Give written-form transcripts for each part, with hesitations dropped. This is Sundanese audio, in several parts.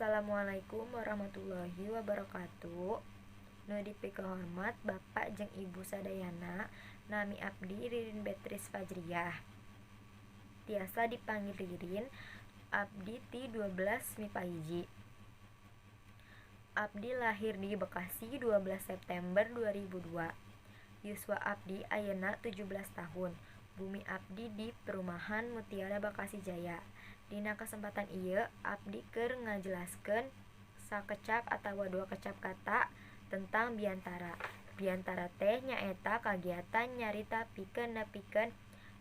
Assalamualaikum warahmatullahi wabarakatuh. Nu dipikeun hormat Bapak jeung Ibu sadayana, nami abdi Ririn Beatrice Fajriah. Tiasa dipanggil Ririn. Abdi ti 12 MIPA 1. Abdi lahir di Bekasi 12 September 2002. Yuswa abdi ayeuna 17 tahun. Bumi abdi di Perumahan Mutiara Bekasi Jaya. Dina kesempatan ieu abdi keur ngajelaskeun sakecap atawa 2 kecap kata tentang biantara. Biantara teh nyaeta kagiatan nyarita pikeun nepikeun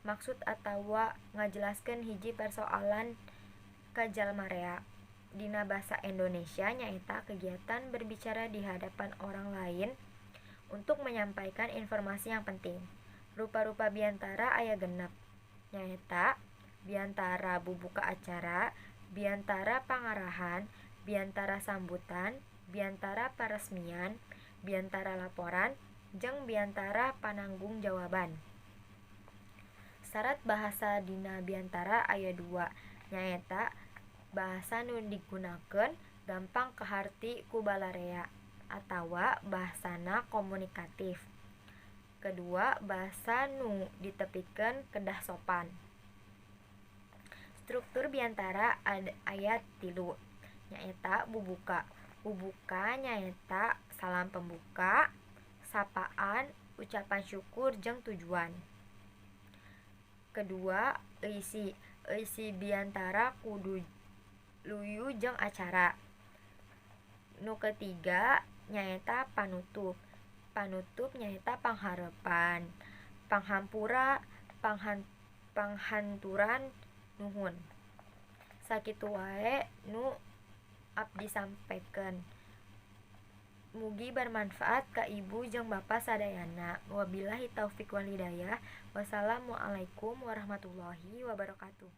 maksud atawa ngajelaskeun hiji persoalan ka jalma rea. Dina basa Indonesia nyaeta kegiatan berbicara di hadapan orang lain untuk menyampaikan informasi yang penting. Rupa-rupa biantara aya 6, nyaeta biantara bubuka acara, biantara pangarahan, biantara sambutan, biantara paresmian, biantara laporan, jeung biantara pananggung jawaban. Syarat bahasa dina biantara aya 2, nyaeta bahasa nu digunakeun gampang kaharti ku balarea atawa bahasana komunikatif. Kedua, bahasa nu ditepikeun kedah sopan. Struktur biantara aya 3, nyaeta bubuka. Bubuka nyaeta salam pembuka, sapaan, ucapan syukur jeung tujuan. Kedua, eusi. Eusi biantara kudu luyu jeung acara. Nu ketiga nyaeta panutup. Panutup nyaeta panghareupan, panghampura, panghanturan nuhun. Sakitu wae nu abdi sampaikeun. Mugi bermanfaat ka Ibu jeung Bapak sadayana. Wabillahi taufik wal hidayah. Wassalamualaikum warahmatullahi wabarakatuh.